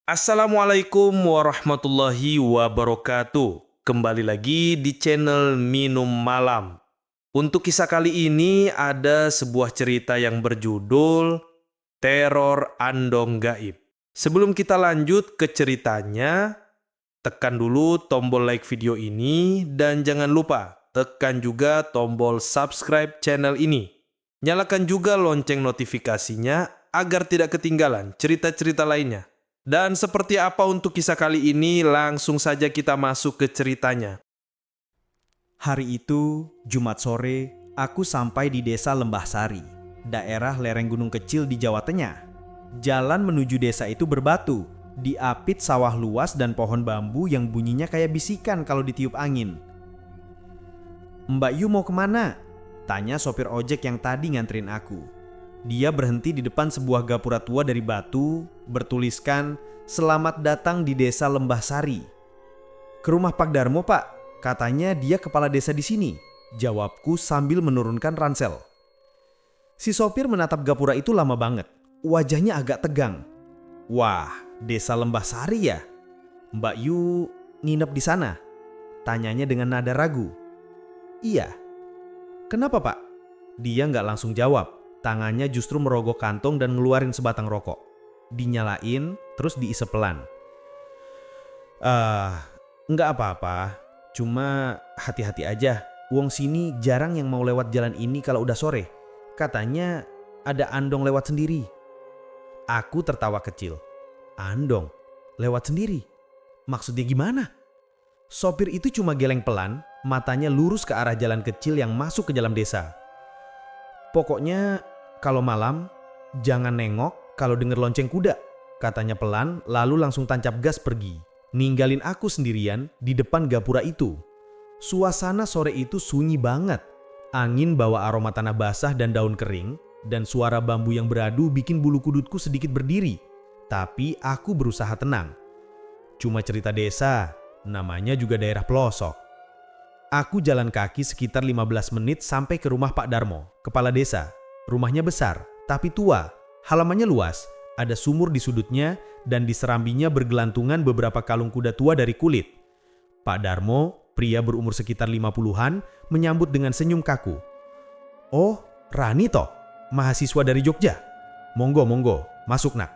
Assalamualaikum warahmatullahi wabarakatuh. Kembali lagi di channel Minum Malam. Untuk kisah kali ini ada sebuah cerita yang berjudul Teror Andong Gaib. Sebelum kita lanjut ke ceritanya, tekan dulu tombol like video ini dan jangan lupa tekan juga tombol subscribe channel ini. Nyalakan juga lonceng notifikasinya agar tidak ketinggalan cerita-cerita lainnya. Dan seperti apa untuk kisah kali ini, langsung saja kita masuk ke ceritanya. Hari itu, Jumat sore, aku sampai di desa Lembah Sari, daerah lereng gunung kecil di Jawa Tengah. Jalan menuju desa itu berbatu, diapit sawah luas dan pohon bambu yang bunyinya kayak bisikan kalau ditiup angin. "Mbak Yu mau kemana?" tanya sopir ojek yang tadi nganterin aku. Dia berhenti di depan sebuah gapura tua dari batu, bertuliskan, "Selamat datang di desa Lembah Sari." "Ke rumah Pak Darmo, Pak. Katanya dia kepala desa di sini," jawabku sambil menurunkan ransel. Si sopir menatap gapura itu lama banget. Wajahnya agak tegang. "Wah, desa Lembah Sari ya? Mbak Yu nginep di sana?" tanyanya dengan nada ragu. "Iya." "Kenapa, Pak?" Dia nggak langsung jawab. Tangannya justru merogoh kantong dan ngeluarin sebatang rokok. Dinyalain, terus diisep pelan. Nggak apa-apa. Cuma hati-hati aja. Wong sini jarang yang mau lewat jalan ini kalau udah sore. Katanya ada andong lewat sendiri." Aku tertawa kecil. "Andong? Lewat sendiri? Maksudnya gimana?" Sopir itu cuma geleng pelan, matanya lurus ke arah jalan kecil yang masuk ke dalam desa. "Pokoknya kalau malam jangan nengok kalau denger lonceng kuda," katanya pelan lalu langsung tancap gas pergi. Ninggalin aku sendirian di depan gapura itu. Suasana sore itu sunyi banget. Angin bawa aroma tanah basah dan daun kering, dan suara bambu yang beradu bikin bulu kudutku sedikit berdiri. Tapi aku berusaha tenang. Cuma cerita desa, namanya juga daerah pelosok. Aku jalan kaki sekitar 15 menit sampai ke rumah Pak Darmo, kepala desa. Rumahnya besar, tapi tua. Halamannya luas, ada sumur di sudutnya, dan di serambinya bergelantungan beberapa kalung kuda tua dari kulit. Pak Darmo, pria berumur sekitar 50-an, menyambut dengan senyum kaku. "Oh, Rani toh? Mahasiswa dari Jogja? Monggo, monggo, masuk nak."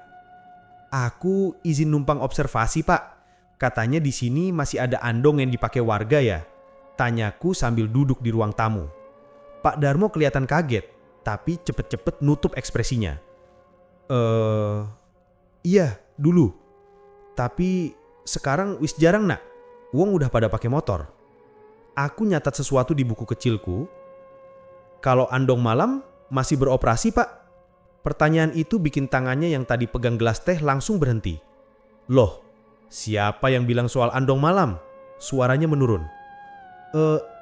"Aku izin numpang observasi, Pak. Katanya di sini masih ada andong yang dipakai warga ya?" tanyaku sambil duduk di ruang tamu. Pak Darmo kelihatan kaget, tapi cepet-cepet nutup ekspresinya. Iya, dulu. Tapi sekarang wis jarang nak. Wong udah pada pakai motor." Aku nyatat sesuatu di buku kecilku. "Kalau andong malam masih beroperasi, Pak?" Pertanyaan itu bikin tangannya yang tadi pegang gelas teh langsung berhenti. "Loh, siapa yang bilang soal andong malam?" Suaranya menurun.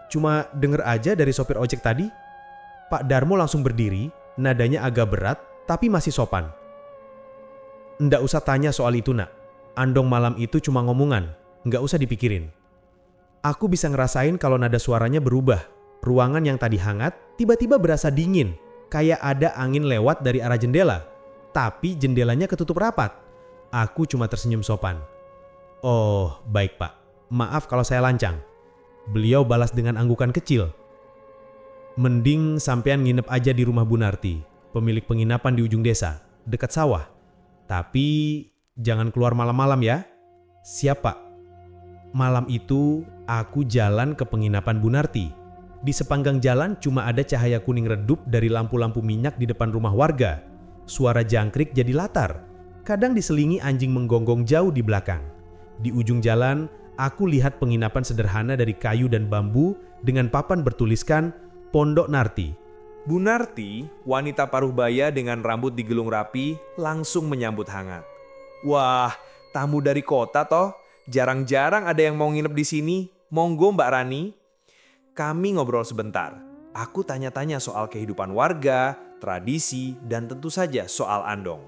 Cuma denger aja dari sopir ojek tadi." Pak Darmo langsung berdiri, nadanya agak berat tapi masih sopan. "Ndak usah tanya soal itu nak. Andong malam itu cuma ngomongan, nggak usah dipikirin." Aku bisa ngerasain kalau nada suaranya berubah. Ruangan yang tadi hangat tiba-tiba berasa dingin, kayak ada angin lewat dari arah jendela. Tapi jendelanya ketutup rapat. Aku cuma tersenyum sopan. "Oh, baik Pak. Maaf kalau saya lancang." Beliau balas dengan anggukan kecil. "Mending sampean nginep aja di rumah Bu Narti, pemilik penginapan di ujung desa, dekat sawah. Tapi jangan keluar malam-malam ya." "Siap Pak." Malam itu aku jalan ke penginapan Bu Narti. Di sepanggang jalan cuma ada cahaya kuning redup dari lampu-lampu minyak di depan rumah warga. Suara jangkrik jadi latar. Kadang diselingi anjing menggonggong jauh di belakang. Di ujung jalan, aku lihat penginapan sederhana dari kayu dan bambu dengan papan bertuliskan Pondok Narti. Bu Narti, wanita paruh-baya dengan rambut digulung rapi, langsung menyambut hangat. "Wah, tamu dari kota toh? Jarang-jarang ada yang mau nginep di sini. Monggo Mbak Rani." Kami ngobrol sebentar. Aku tanya-tanya soal kehidupan warga, tradisi, dan tentu saja soal andong.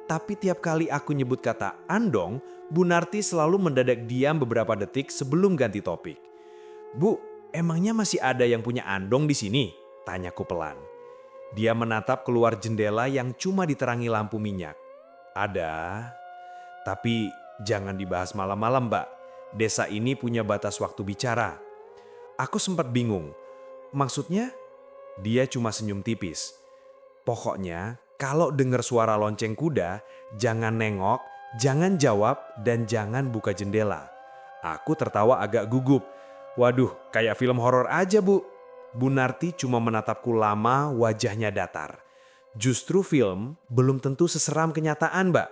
Tapi tiap kali aku nyebut kata andong, Bu Narti selalu mendadak diam beberapa detik sebelum ganti topik. "Bu, emangnya masih ada yang punya andong di sini?" tanyaku pelan. Dia menatap keluar jendela yang cuma diterangi lampu minyak. "Ada, tapi Jangan dibahas malam-malam, Mbak. Desa ini punya batas waktu bicara. Aku sempat bingung. Maksudnya? Dia cuma senyum tipis. Pokoknya, kalau dengar suara lonceng kuda, jangan nengok, jangan jawab, dan jangan buka jendela. Aku tertawa agak gugup. Waduh, kayak film horor aja, Bu. Bu Narti cuma menatapku lama, wajahnya datar. Justru film belum tentu seseram kenyataan, Mbak.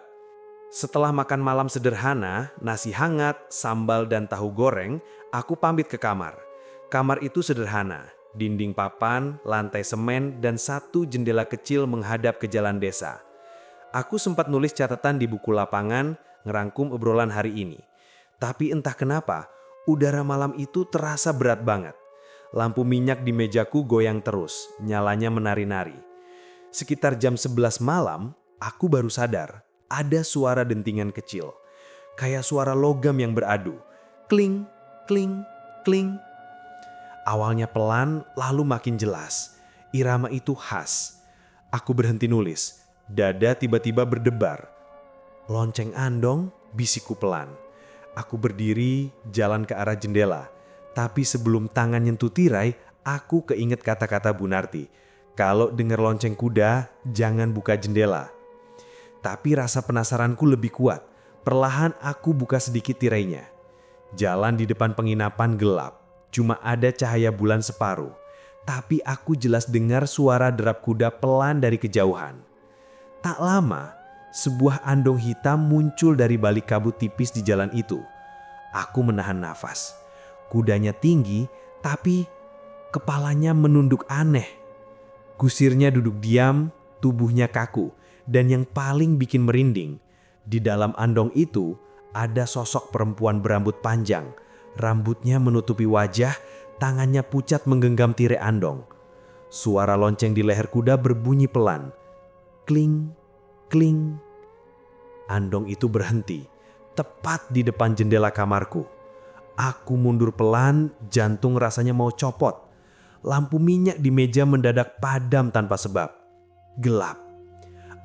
Setelah makan malam sederhana, nasi hangat, sambal, dan tahu goreng, aku pamit ke kamar. Kamar itu sederhana, dinding papan, lantai semen, dan satu jendela kecil menghadap ke jalan desa. Aku sempat nulis catatan di buku lapangan, ngerangkum obrolan hari ini. Tapi entah kenapa, udara malam itu terasa berat banget. Lampu minyak di mejaku goyang terus, nyalanya menari-nari. Sekitar jam 11 malam, aku baru sadar. Ada suara dentingan kecil, kayak suara logam yang beradu. Kling, kling, kling. Awalnya pelan, lalu makin jelas. Irama itu khas. Aku berhenti nulis. Dada tiba-tiba berdebar. Lonceng andong, bisikku pelan. Aku berdiri, jalan ke arah jendela. Tapi sebelum tangan nyentuh tirai, aku keinget kata-kata Bu Narti. Kalau dengar lonceng kuda, jangan buka jendela. Tapi rasa penasaranku lebih kuat. Perlahan aku buka sedikit tirainya. Jalan di depan penginapan gelap. Cuma ada cahaya bulan separuh. Tapi aku jelas dengar suara derap kuda pelan dari kejauhan. Tak lama, sebuah andong hitam muncul dari balik kabut tipis di jalan itu. Aku menahan nafas. Kudanya tinggi, tapi kepalanya menunduk aneh. Kusirnya duduk diam, tubuhnya kaku. Dan yang paling bikin merinding, di dalam andong itu ada sosok perempuan berambut panjang. Rambutnya menutupi wajah, tangannya pucat menggenggam tirai andong. Suara lonceng di leher kuda berbunyi pelan. Kling, kling. Andong itu berhenti, tepat di depan jendela kamarku. Aku mundur pelan, jantung rasanya mau copot. Lampu minyak di meja mendadak padam tanpa sebab. Gelap.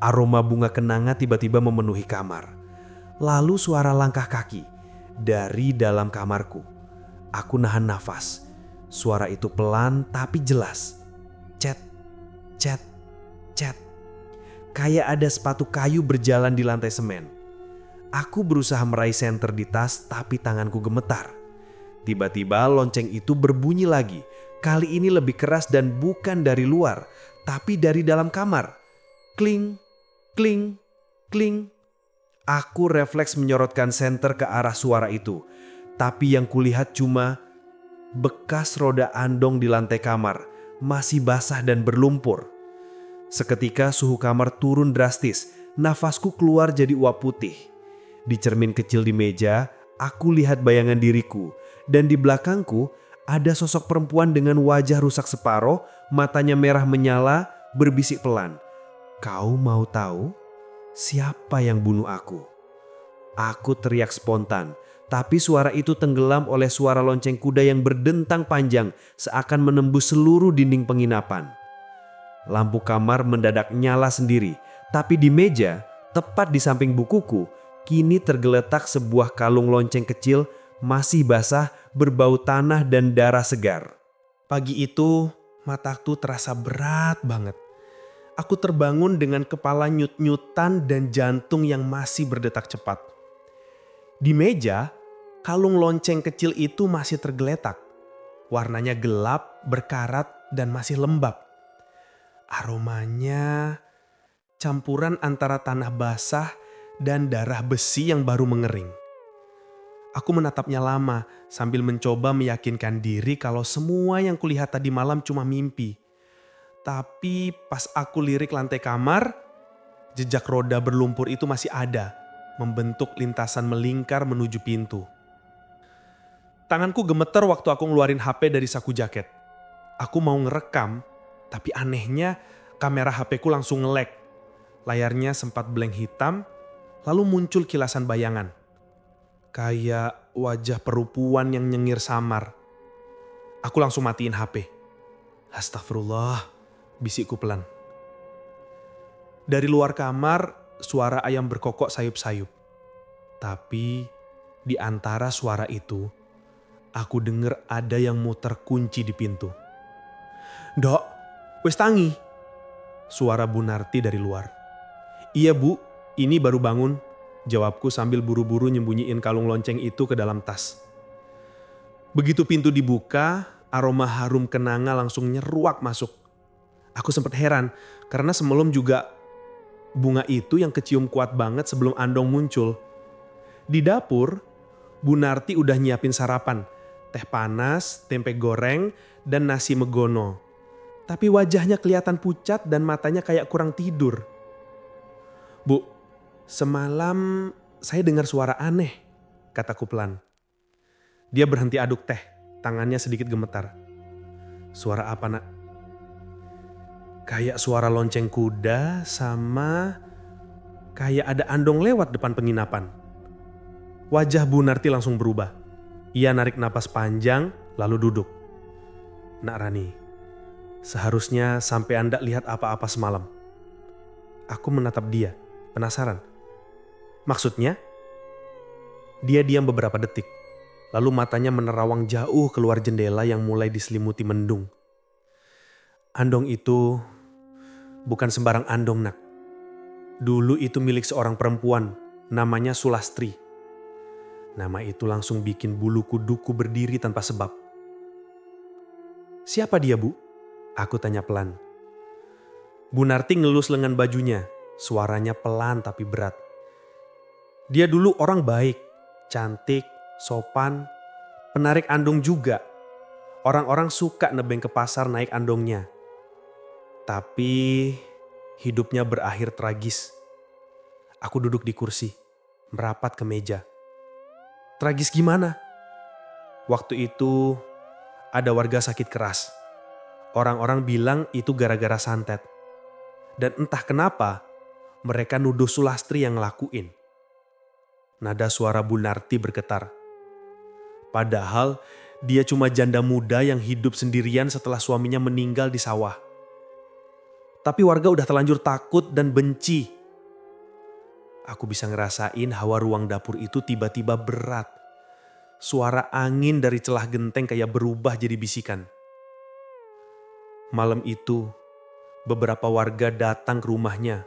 Aroma bunga kenanga tiba-tiba memenuhi kamar. Lalu suara langkah kaki dari dalam kamarku. Aku nahan nafas. Suara itu pelan tapi jelas. Cet, cet, cet. Kayak ada sepatu kayu berjalan di lantai semen. Aku berusaha meraih senter di tas tapi tanganku gemetar. Tiba-tiba lonceng itu berbunyi lagi. Kali ini lebih keras dan bukan dari luar, tapi dari dalam kamar. Kling, kling, kling. Aku refleks menyorotkan senter ke arah suara itu. Tapi yang kulihat cuma bekas roda andong di lantai kamar. Masih basah dan berlumpur. Seketika suhu kamar turun drastis. Nafasku keluar jadi uap putih. Di cermin kecil di meja, aku lihat bayangan diriku. Dan di belakangku ada sosok perempuan dengan wajah rusak separoh. Matanya merah menyala, berbisik pelan. Kau mau tahu siapa yang bunuh aku? Aku teriak spontan, tapi suara itu tenggelam oleh suara lonceng kuda yang berdentang panjang seakan menembus seluruh dinding penginapan. Lampu kamar mendadak nyala sendiri, tapi di meja, tepat di samping bukuku, kini tergeletak sebuah kalung lonceng kecil masih basah, berbau tanah dan darah segar. Pagi itu, mataku terasa berat banget. Aku terbangun dengan kepala nyut-nyutan dan jantung yang masih berdetak cepat. Di meja, kalung lonceng kecil itu masih tergeletak. Warnanya gelap, berkarat, dan masih lembab. Aromanya campuran antara tanah basah dan darah besi yang baru mengering. Aku menatapnya lama sambil mencoba meyakinkan diri kalau semua yang kulihat tadi malam cuma mimpi. Tapi pas aku lirik lantai kamar, jejak roda berlumpur itu masih ada, membentuk lintasan melingkar menuju pintu. Tanganku gemeter waktu aku ngeluarin HP dari saku jaket. Aku mau ngerekam, tapi anehnya kamera HP-ku langsung nge-lag. Layarnya sempat blank hitam, lalu muncul kilasan bayangan. Kayak wajah perempuan yang nyengir samar. Aku langsung matiin HP. Astagfirullah, bisikku pelan. Dari luar kamar, suara ayam berkokok sayup-sayup. Tapi di antara suara itu, aku dengar ada yang muter kunci di pintu. "Dok, wes tangi," suara Bu Narti dari luar. "Iya Bu, ini baru bangun," jawabku sambil buru-buru nyembunyiin kalung lonceng itu ke dalam tas. Begitu pintu dibuka, aroma harum kenanga langsung nyeruak masuk. Aku sempat heran karena semalam juga bunga itu yang kecium kuat banget sebelum Andong muncul. Di dapur, Bu Narti udah nyiapin sarapan, teh panas, tempe goreng, dan nasi megono. Tapi wajahnya kelihatan pucat dan matanya kayak kurang tidur. "Bu, semalam saya dengar suara aneh," kataku pelan. Dia berhenti aduk teh, tangannya sedikit gemetar. "Suara apa, Nak?" "Kayak suara lonceng kuda sama kayak ada Andong lewat depan penginapan." Wajah Bu Narti langsung berubah. Ia narik napas panjang lalu duduk. "Nak Rani, seharusnya sampai Anda lihat apa-apa semalam." Aku menatap dia, penasaran. "Maksudnya?" Dia diam beberapa detik, lalu matanya menerawang jauh keluar jendela yang mulai diselimuti mendung. "Andong itu bukan sembarang Andong, Nak. Dulu itu milik seorang perempuan, namanya Sulastri." Nama itu langsung bikin bulu kuduku berdiri tanpa sebab. "Siapa dia, Bu?" aku tanya pelan. Bu Narti ngelus lengan bajunya, suaranya pelan tapi berat. "Dia dulu orang baik, cantik, sopan, penarik andong juga. Orang-orang suka nebeng ke pasar naik andongnya. Tapi hidupnya berakhir tragis." Aku duduk di kursi, merapat ke meja. "Tragis gimana?" "Waktu itu ada warga sakit keras. Orang-orang bilang itu gara-gara santet. Dan entah kenapa mereka nuduh Sulastri yang ngelakuin." Nada suara Bu Narti bergetar. Padahal dia cuma janda muda yang hidup sendirian setelah suaminya meninggal di sawah. Tapi warga udah terlanjur takut dan benci. Aku bisa ngerasain hawa ruang dapur itu tiba-tiba berat. Suara angin dari celah genteng kayak berubah jadi bisikan. Malam itu, beberapa warga datang ke rumahnya,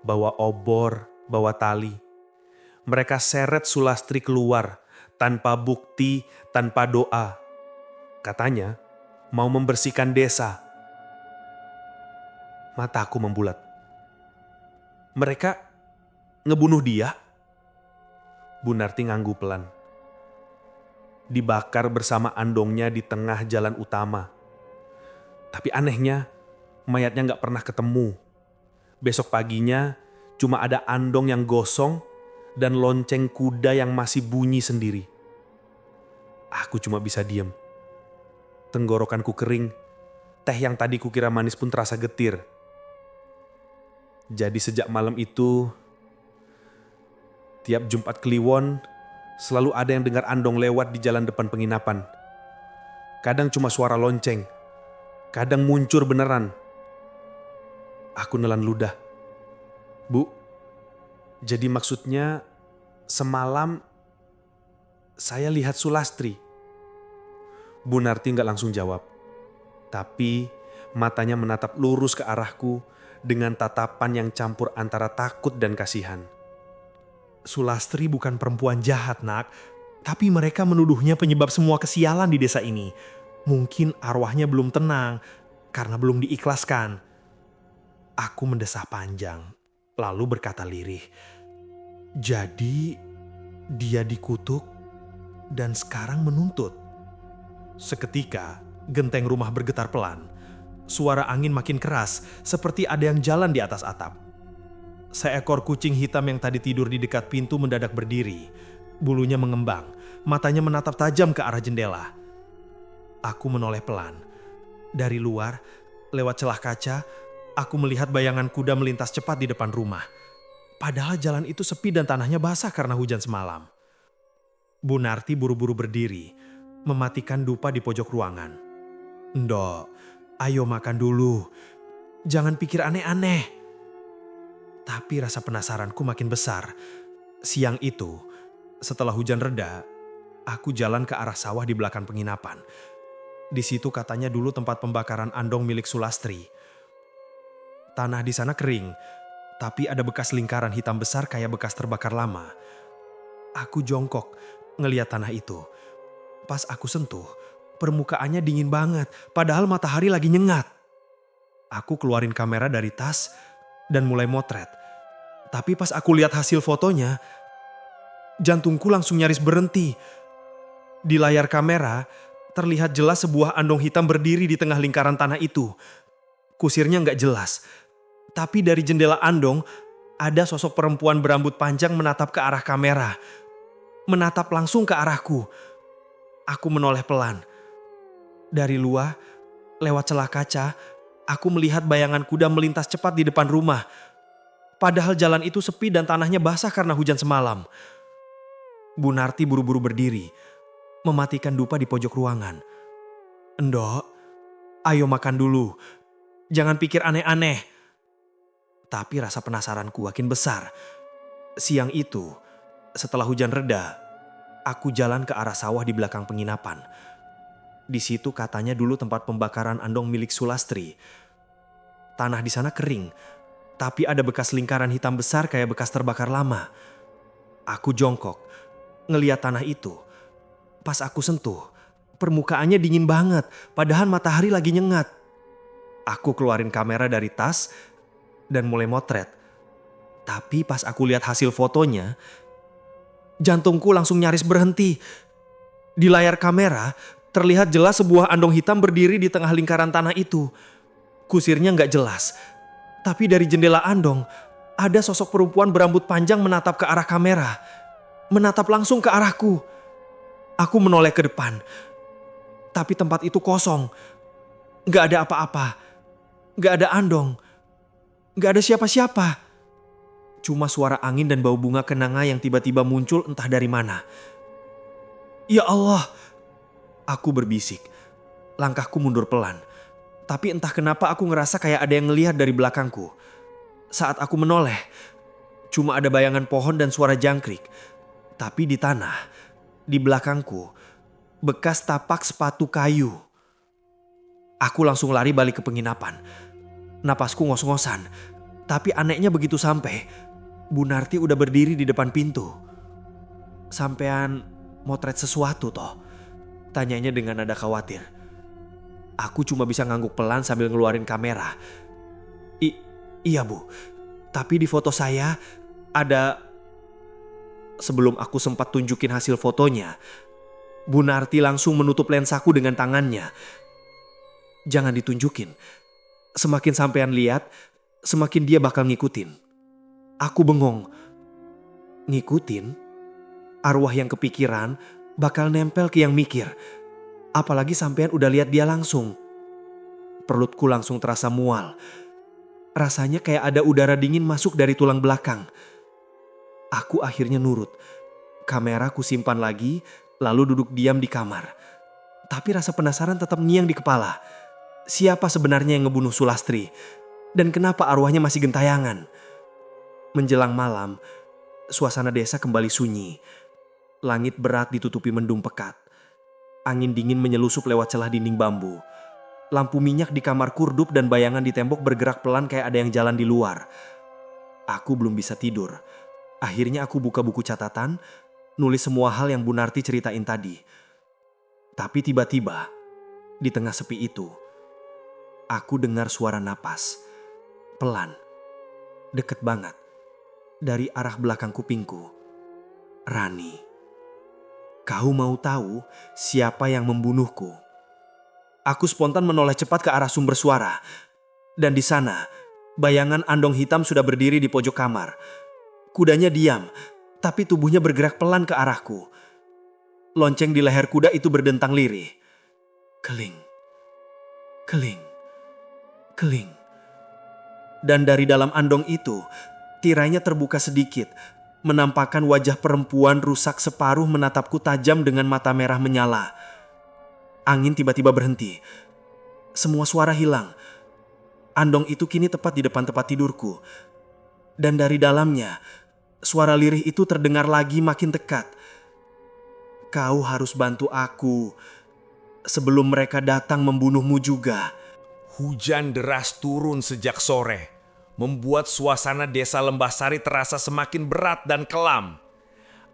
bawa obor, bawa tali. Mereka seret Sulastri keluar, tanpa bukti, tanpa doa. Katanya, mau membersihkan desa. Mataku membulat. "Mereka ngebunuh dia?" Bu Narti nganggu pelan. "Dibakar bersama andongnya di tengah jalan utama. Tapi anehnya, mayatnya gak pernah ketemu. Besok paginya cuma ada andong yang gosong dan lonceng kuda yang masih bunyi sendiri." Aku cuma bisa diam. Tenggorokanku kering, teh yang tadi kukira manis pun terasa getir. Jadi sejak malam itu, tiap Jumat Kliwon selalu ada yang dengar andong lewat di jalan depan penginapan. Kadang cuma suara lonceng, kadang muncul beneran. Aku nelan ludah. "Bu, jadi maksudnya semalam saya lihat Sulastri?" Bu Narti gak langsung jawab. Tapi matanya menatap lurus ke arahku dengan tatapan yang campur antara takut dan kasihan. "Sulastri bukan perempuan jahat, Nak. Tapi mereka menuduhnya penyebab semua kesialan di desa ini. Mungkin arwahnya belum tenang karena belum diikhlaskan." Aku mendesah panjang, lalu berkata lirih, "Jadi dia dikutuk dan sekarang menuntut." Seketika, genteng rumah bergetar pelan. Suara angin makin keras, seperti ada yang jalan di atas atap. Seekor kucing hitam yang tadi tidur di dekat pintu mendadak berdiri. Bulunya mengembang, matanya menatap tajam ke arah jendela. Aku menoleh pelan. Dari luar, lewat celah kaca, aku melihat bayangan kuda melintas cepat di depan rumah. Padahal jalan itu sepi dan tanahnya basah karena hujan semalam. Bu Narti buru-buru berdiri, mematikan dupa di pojok ruangan. "Ndok, ayo makan dulu. Jangan pikir aneh-aneh." Tapi rasa penasaranku makin besar. Siang itu, Setelah hujan reda, aku jalan ke arah sawah di belakang penginapan. Di situ katanya dulu tempat pembakaran andong milik Sulastri. Tanah di sana kering, tapi ada bekas lingkaran hitam besar kayak bekas terbakar lama. Aku jongkok ngeliat tanah itu. Pas aku sentuh, permukaannya dingin banget, padahal matahari lagi nyengat. Aku keluarin kamera dari tas dan mulai motret. Tapi pas aku lihat hasil fotonya, jantungku langsung nyaris berhenti. Di layar kamera, terlihat jelas sebuah andong hitam berdiri di tengah lingkaran tanah itu. Kusirnya nggak jelas, tapi dari jendela andong ada sosok perempuan berambut panjang menatap ke arah kamera. Menatap langsung ke arahku. Aku menoleh pelan. Dari luar, lewat celah kaca, aku melihat bayangan kuda melintas cepat di depan rumah. Padahal jalan itu sepi dan tanahnya basah karena hujan semalam. Bu Narti buru-buru berdiri, mematikan dupa di pojok ruangan. "Endok, ayo makan dulu. Jangan pikir aneh-aneh." Tapi rasa penasaranku makin besar. Siang itu, setelah hujan reda, aku jalan ke arah sawah di belakang penginapan. Di situ katanya dulu tempat pembakaran andong milik Sulastri. Tanah di sana kering, tapi ada bekas lingkaran hitam besar kayak bekas terbakar lama. Aku jongkok, ngeliat tanah itu. Pas aku sentuh, permukaannya dingin banget, padahal matahari lagi nyengat. Aku keluarin kamera dari tas dan mulai motret. Tapi pas aku lihat hasil fotonya, jantungku langsung nyaris berhenti. Di layar kamera, terlihat jelas sebuah andong hitam berdiri di tengah lingkaran tanah itu. Kusirnya nggak jelas, tapi dari jendela andong, ada sosok perempuan berambut panjang menatap ke arah kamera. Menatap langsung ke arahku. Aku menoleh ke depan, tapi tempat itu kosong. Nggak ada apa-apa, nggak ada andong, nggak ada siapa-siapa. Cuma suara angin dan bau bunga kenanga yang tiba-tiba muncul entah dari mana. "Ya Allah!" Aku berbisik. Langkahku mundur pelan. Tapi entah kenapa aku ngerasa kayak ada yang ngelihat dari belakangku. Saat aku menoleh, cuma ada bayangan pohon dan suara jangkrik. Tapi di tanah, di belakangku, bekas tapak sepatu kayu. Aku langsung lari balik ke penginapan. Napasku ngos-ngosan. Tapi anehnya begitu sampai, Bu Narti udah berdiri di depan pintu. "Sampean motret sesuatu toh?" Tanyanya dengan nada khawatir. Aku cuma bisa ngangguk pelan sambil ngeluarin kamera. Iya Bu, tapi di foto saya ada..." Sebelum aku sempat tunjukin hasil fotonya, Bu Narti langsung menutup lensaku dengan tangannya. "Jangan ditunjukin. Semakin sampean lihat, semakin dia bakal ngikutin." Aku bengong. Ngikutin? Arwah yang kepikiran bakal nempel ke yang mikir. Apalagi sampean udah lihat dia langsung. Perutku langsung terasa mual. Rasanya kayak ada udara dingin masuk dari tulang belakang. Aku akhirnya nurut. Kamera ku simpan lagi, lalu duduk diam di kamar. Tapi rasa penasaran tetap ngiang di kepala. Siapa sebenarnya yang ngebunuh Sulastri? Dan kenapa arwahnya masih gentayangan? Menjelang malam, suasana desa kembali sunyi. Langit berat ditutupi mendung pekat. Angin dingin menyelusup lewat celah dinding bambu. Lampu minyak di kamar kurdup dan bayangan di tembok bergerak pelan kayak ada yang jalan di luar. Aku belum bisa tidur. Akhirnya aku buka buku catatan, nulis semua hal yang Bu Narti ceritain tadi. Tapi tiba-tiba, di tengah sepi itu, aku dengar suara napas. Pelan, deket banget, dari arah belakang kupingku. "Rani, kau mau tahu siapa yang membunuhku?" Aku spontan menoleh cepat ke arah sumber suara. Dan di sana, bayangan andong hitam sudah berdiri di pojok kamar. Kudanya diam, tapi tubuhnya bergerak pelan ke arahku. Lonceng di leher kuda itu berdentang lirih. Keling, keling, keling. Dan dari dalam andong itu, tirainya terbuka sedikit, menampakkan wajah perempuan rusak separuh menatapku tajam dengan mata merah menyala. Angin tiba-tiba berhenti. Semua suara hilang. Andong itu kini tepat di depan tempat tidurku. Dan dari dalamnya, suara lirih itu terdengar lagi makin dekat. kau harus bantu aku sebelum mereka datang membunuhmu juga. Hujan deras turun sejak sore, membuat suasana desa Lembahsari terasa semakin berat dan kelam.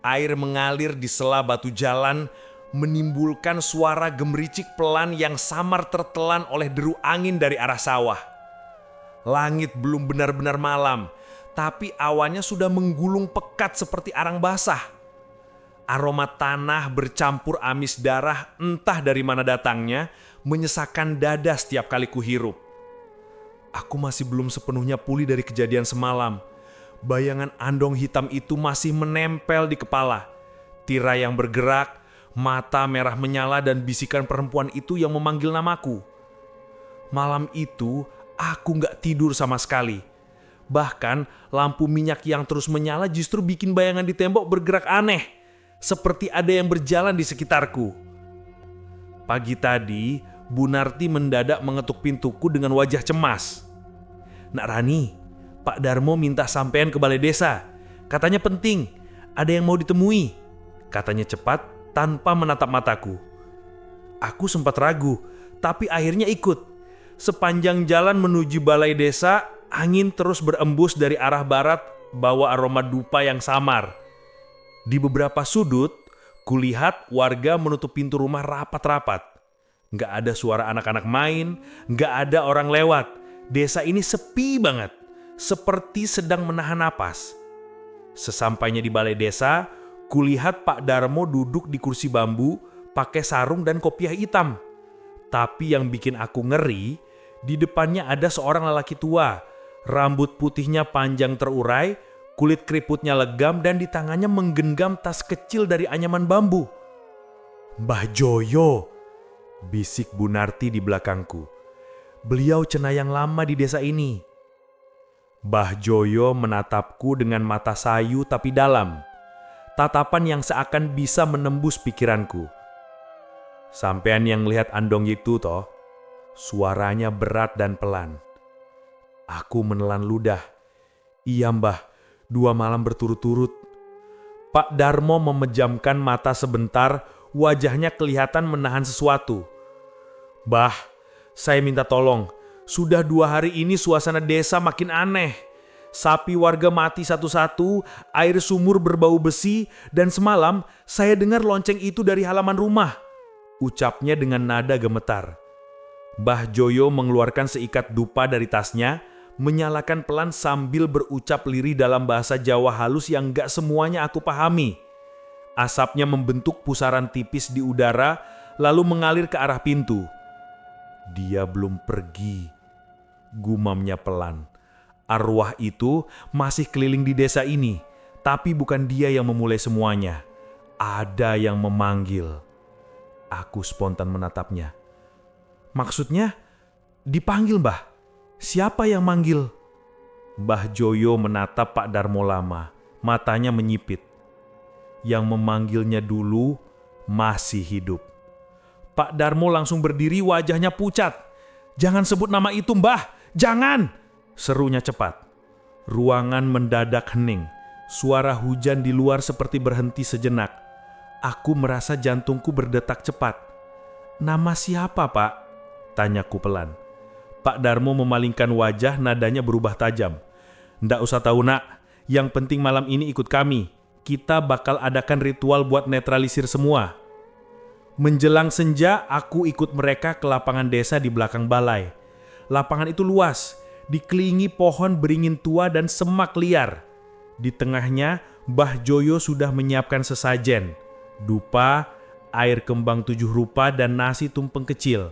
Air mengalir di sela batu jalan, menimbulkan suara gemericik pelan yang samar tertelan oleh deru angin dari arah sawah. Langit belum benar-benar malam, tapi awannya sudah menggulung pekat seperti arang basah. Aroma tanah bercampur amis darah entah dari mana datangnya, menyesakkan dada setiap kali kuhirup. Aku masih belum sepenuhnya pulih dari kejadian semalam. Bayangan Andong hitam itu masih menempel di kepala. Tirai yang bergerak, mata merah menyala dan bisikan perempuan itu yang memanggil namaku. Malam itu aku gak tidur sama sekali. Bahkan lampu minyak yang terus menyala justru bikin bayangan di tembok bergerak aneh. Seperti ada yang berjalan di sekitarku. Pagi tadi, Bu Narti mendadak mengetuk pintuku dengan wajah cemas. "Nak Rani, Pak Darmo minta sampean ke balai desa. Katanya penting, ada yang mau ditemui," katanya cepat tanpa menatap mataku. Aku sempat ragu, tapi akhirnya ikut. Sepanjang jalan menuju balai desa, angin terus berembus dari arah barat bawa aroma dupa yang samar. Di beberapa sudut, kulihat warga menutup pintu rumah rapat-rapat. Nggak ada suara anak-anak main, nggak ada orang lewat. Desa ini sepi banget, seperti sedang menahan napas. Sesampainya di balai desa, kulihat Pak Darmo duduk di kursi bambu, pakai sarung dan kopiah hitam. Tapi yang bikin aku ngeri, di depannya ada seorang lelaki tua. Rambut putihnya panjang terurai, kulit keriputnya legam dan di tangannya menggenggam tas kecil dari anyaman bambu. "Mbah Joyo," bisik Bu Narti di belakangku. "Beliau cenayang lama di desa ini." Mbah Joyo menatapku dengan mata sayu tapi dalam. Tatapan yang seakan bisa menembus pikiranku. "Sampean yang lihat Andong itu toh?" Suaranya berat dan pelan. Aku menelan ludah. "Iya Mbah, 2 malam berturut-turut." Pak Darmo memejamkan mata sebentar, wajahnya kelihatan menahan sesuatu. "Bah, saya minta tolong. Sudah 2 hari ini suasana desa makin aneh. Sapi warga mati satu-satu, air sumur berbau besi, dan semalam saya dengar lonceng itu dari halaman rumah," ucapnya dengan nada gemetar. Mbah Joyo mengeluarkan seikat dupa dari tasnya, menyalakan pelan sambil berucap lirih dalam bahasa Jawa halus yang gak semuanya aku pahami. Asapnya membentuk pusaran tipis di udara, lalu mengalir ke arah pintu. "Dia belum pergi," gumamnya pelan. "Arwah itu masih keliling di desa ini, tapi bukan dia yang memulai semuanya. Ada yang memanggil." Aku spontan menatapnya. "Maksudnya, dipanggil Mbah? Siapa yang manggil?" Mbah Joyo menatap Pak Darmo lama, matanya menyipit. Yang memanggilnya dulu masih hidup. Pak Darmo langsung berdiri, wajahnya pucat. "Jangan sebut nama itu Mbah, jangan!" serunya cepat. Ruangan mendadak hening. Suara hujan di luar seperti berhenti sejenak. Aku merasa jantungku berdetak cepat. "Nama siapa Pak?" tanyaku pelan. Pak Darmo memalingkan wajah, nadanya berubah tajam. "Ndak usah tahu nak, yang penting malam ini ikut kami. Kita bakal adakan ritual buat netralisir semua." Menjelang senja, aku ikut mereka ke lapangan desa di belakang balai. Lapangan itu luas, dikelilingi pohon beringin tua dan semak liar. Di tengahnya, Mbah Joyo sudah menyiapkan sesajen, dupa, air kembang 7 rupa, dan nasi tumpeng kecil.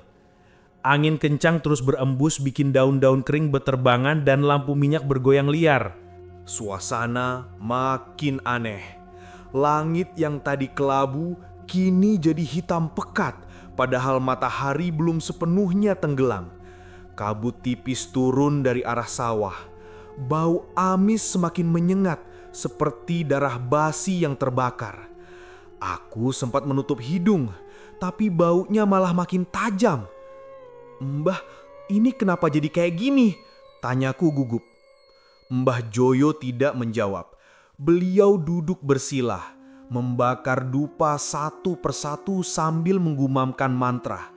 Angin kencang terus berembus bikin daun-daun kering beterbangan dan lampu minyak bergoyang liar. Suasana makin aneh. Langit yang tadi kelabu kini jadi hitam pekat, padahal matahari belum sepenuhnya tenggelam. Kabut tipis turun dari arah sawah. Bau amis semakin menyengat seperti darah basi yang terbakar. Aku sempat menutup hidung, tapi baunya malah makin tajam. "Mbah, ini kenapa jadi kayak gini?" tanyaku gugup. Mbah Joyo tidak menjawab. Beliau duduk bersilah, membakar dupa satu persatu sambil menggumamkan mantra.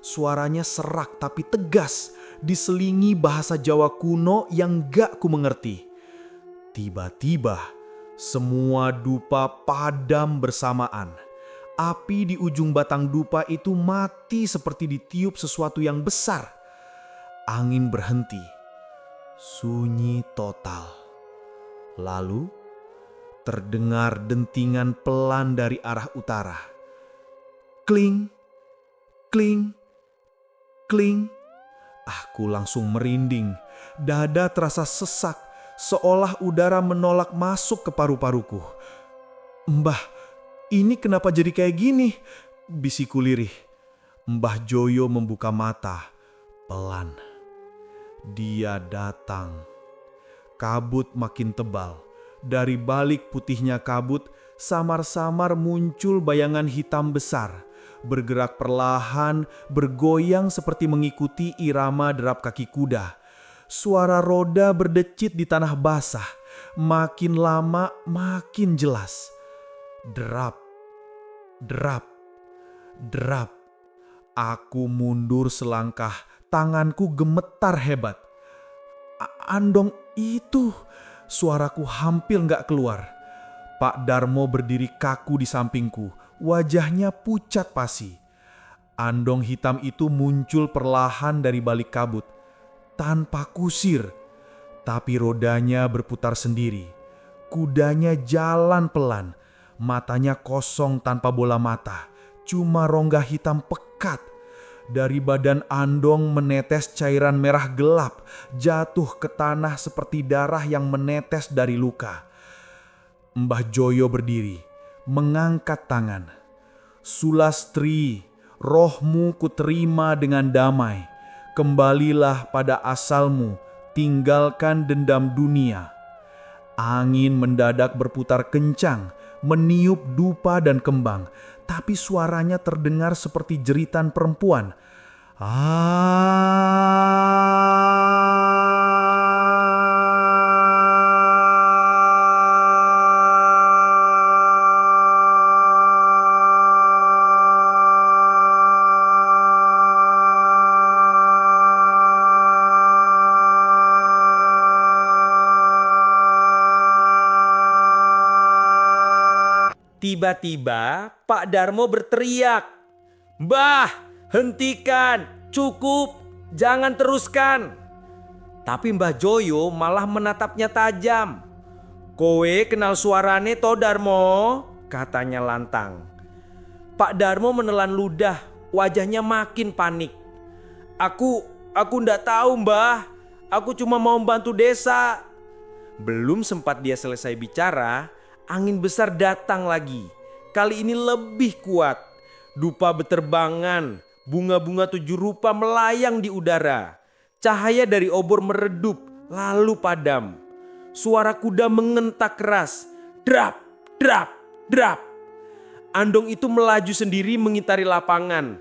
Suaranya serak tapi tegas, diselingi bahasa Jawa kuno yang gak ku mengerti. Tiba-tiba, semua dupa padam bersamaan. Api di ujung batang dupa itu mati seperti ditiup sesuatu yang besar. Angin berhenti. Sunyi total. Lalu, terdengar dentingan pelan dari arah utara. Kling, kling, kling. Aku langsung merinding. Dada terasa sesak, seolah udara menolak masuk ke paru-paruku. "Mbah, ini kenapa jadi kayak gini?" bisiku lirih. Mbah Joyo membuka mata, pelan. Dia datang. Kabut makin tebal. Dari balik putihnya kabut, samar-samar muncul bayangan hitam besar. Bergerak perlahan, bergoyang seperti mengikuti irama derap kaki kuda. Suara roda berdecit di tanah basah. Makin lama makin jelas. Derap, derap, derap. Aku mundur selangkah, tanganku gemetar hebat. Andong itu, suaraku hampir gak keluar. Pak Darmo berdiri kaku di sampingku, wajahnya pucat pasi. Andong hitam itu muncul perlahan dari balik kabut, tanpa kusir. Tapi rodanya berputar sendiri. Kudanya jalan pelan, matanya kosong tanpa bola mata, cuma rongga hitam pekat. Dari badan Andong menetes cairan merah gelap, jatuh ke tanah seperti darah yang menetes dari luka. Mbah Joyo berdiri, mengangkat tangan. "Sulastri, rohmu kuterima dengan damai. Kembalilah pada asalmu, tinggalkan dendam dunia." Angin mendadak berputar kencang, meniup dupa dan kembang, tapi suaranya terdengar seperti jeritan perempuan. Tiba-tiba Pak Darmo berteriak, "Mbah, hentikan, cukup, jangan teruskan." Tapi Mbah Joyo malah menatapnya tajam. "Kowe kenal suarane to Darmo?" katanya lantang. Pak Darmo menelan ludah, wajahnya makin panik. Aku ndak tahu Mbah, aku cuma mau membantu desa." Belum sempat dia selesai bicara, angin besar datang lagi. Kali ini lebih kuat. Dupa beterbangan, bunga-bunga 7 rupa melayang di udara. Cahaya dari obor meredup, lalu padam. Suara kuda mengentak keras. Drap, drap, drap. Andong itu melaju sendiri mengitari lapangan.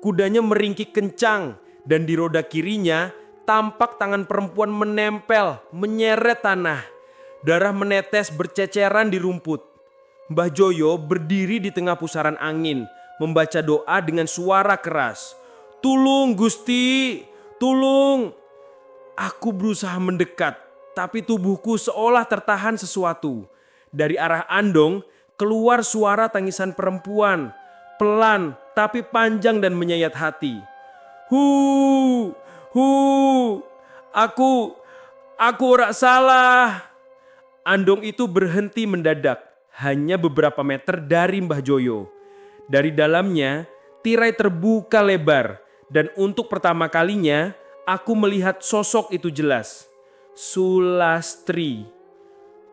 Kudanya meringkik kencang dan di roda kirinya tampak tangan perempuan menempel, menyeret tanah. Darah menetes berceceran di rumput. Mbah Joyo berdiri di tengah pusaran angin, membaca doa dengan suara keras. "Tulung Gusti, tulung." Aku berusaha mendekat, tapi tubuhku seolah tertahan sesuatu. Dari arah Andong keluar suara tangisan perempuan, pelan tapi panjang dan menyayat hati. "Hu, hu, aku ora salah." Andong itu berhenti mendadak, hanya beberapa meter dari Mbah Joyo. Dari dalamnya, tirai terbuka lebar, dan untuk pertama kalinya, aku melihat sosok itu jelas. Sulastri.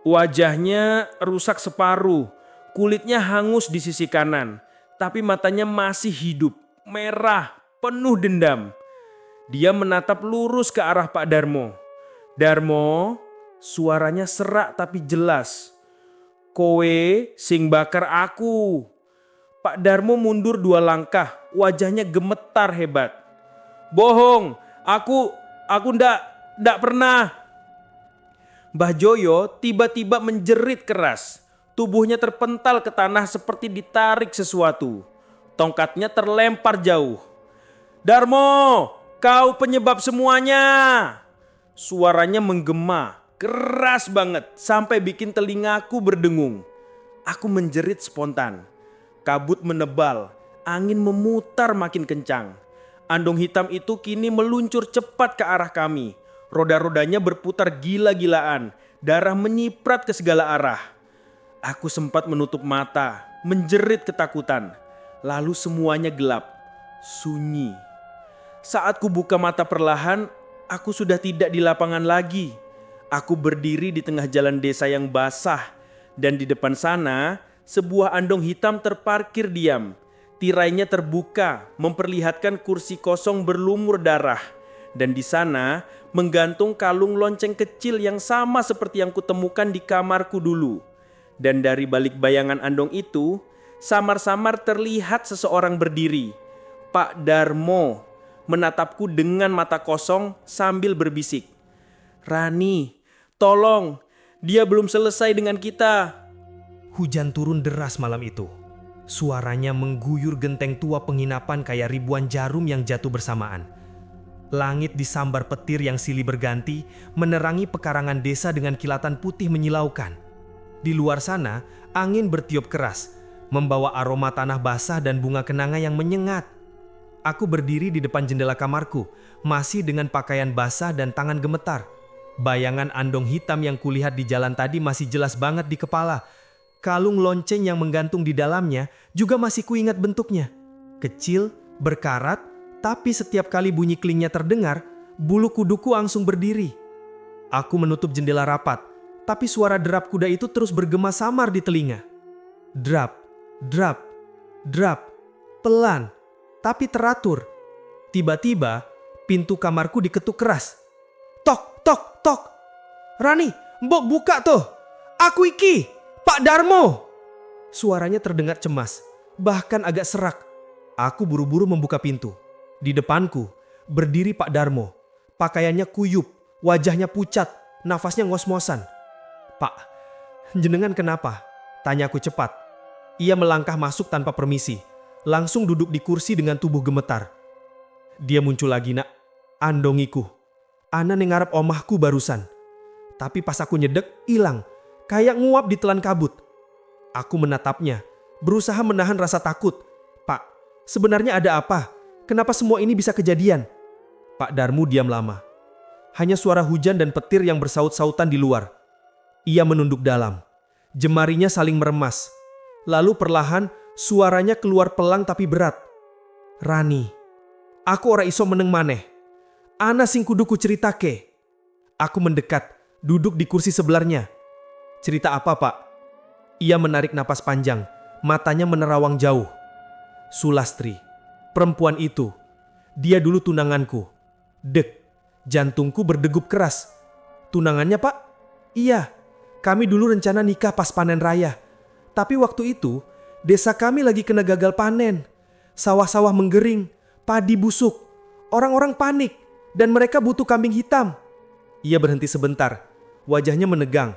Wajahnya rusak separuh, kulitnya hangus di sisi kanan, tapi matanya masih hidup, merah, penuh dendam. Dia menatap lurus ke arah Pak Darmo. "Darmo," suaranya serak tapi jelas. "Kowe sing bakar aku." Pak Darmo mundur 2 langkah, wajahnya gemetar hebat. "Bohong, aku ndak pernah." Mbah Joyo tiba-tiba menjerit keras. tubuhnya terpental ke tanah seperti ditarik sesuatu. Tongkatnya terlempar jauh. "Darmo, kau penyebab semuanya!" Suaranya menggema, keras banget sampai bikin telingaku berdengung. Aku menjerit spontan. Kabut menebal, angin memutar makin kencang. Andong hitam itu kini meluncur cepat ke arah kami. Roda-rodanya berputar gila-gilaan, darah menyiprat ke segala arah. Aku sempat menutup mata, menjerit ketakutan. Lalu semuanya gelap, sunyi. Saat ku buka mata perlahan, aku sudah tidak di lapangan lagi. Aku berdiri di tengah jalan desa yang basah, dan di depan sana sebuah andong hitam terparkir diam. Tirainya terbuka, memperlihatkan kursi kosong berlumur darah, dan di sana menggantung kalung lonceng kecil yang sama seperti yang kutemukan di kamarku dulu. Dan dari balik bayangan andong itu, samar-samar terlihat seseorang berdiri. Pak Darmo menatapku dengan mata kosong sambil berbisik, "Rani, tolong, dia belum selesai dengan kita." Hujan turun deras malam itu. Suaranya mengguyur genteng tua penginapan kayak ribuan jarum yang jatuh bersamaan. Langit disambar petir yang silih berganti, menerangi pekarangan desa dengan kilatan putih menyilaukan. Di luar sana, angin bertiup keras, membawa aroma tanah basah dan bunga kenanga yang menyengat. Aku berdiri di depan jendela kamarku, masih dengan pakaian basah dan tangan gemetar. Bayangan andong hitam yang kulihat di jalan tadi masih jelas banget di kepala. Kalung lonceng yang menggantung di dalamnya juga masih kuingat bentuknya. Kecil, berkarat, tapi setiap kali bunyi kelingnya terdengar, bulu kuduku langsung berdiri. Aku menutup jendela rapat, tapi suara derap kuda itu terus bergema samar di telinga. Drap, drap, drap, pelan, tapi teratur. Tiba-tiba, pintu kamarku diketuk keras. "Tok, tok, tok. Rani, mbok buka tuh. Aku iki, Pak Darmo." Suaranya terdengar cemas, bahkan agak serak. Aku buru-buru membuka pintu. Di depanku, berdiri Pak Darmo. Pakaiannya kuyup, wajahnya pucat, nafasnya ngos-ngosan. "Pak, jenengan kenapa?" tanyaku cepat. Ia melangkah masuk tanpa permisi, langsung duduk di kursi dengan tubuh gemetar. Dia muncul lagi, "Nak, andongiku. Ana ning ngarep omahku barusan. Tapi pas aku nyedek, hilang. Kayak nguap di telan kabut." Aku menatapnya, berusaha menahan rasa takut. "Pak, sebenarnya ada apa? Kenapa semua ini bisa kejadian?" Pak Darmo diam lama. Hanya suara hujan dan petir yang bersaut-sautan di luar. Ia menunduk dalam. Jemarinya saling meremas. Lalu perlahan suaranya keluar pelang tapi berat. "Rani, aku ora iso meneng maneh. Ana sing kudu ku ceritake." Aku mendekat, duduk di kursi sebelahnya. "Cerita apa, Pak?" Ia menarik napas panjang, matanya menerawang jauh. "Sulastri, perempuan itu, dia dulu tunanganku." Dek, jantungku berdegup keras. "Tunangannya, Pak?" "Iya, kami dulu rencana nikah pas panen raya. Tapi waktu itu, desa kami lagi kena gagal panen. Sawah-sawah menggering, padi busuk, orang-orang panik, dan mereka butuh kambing hitam." Ia berhenti sebentar, wajahnya menegang.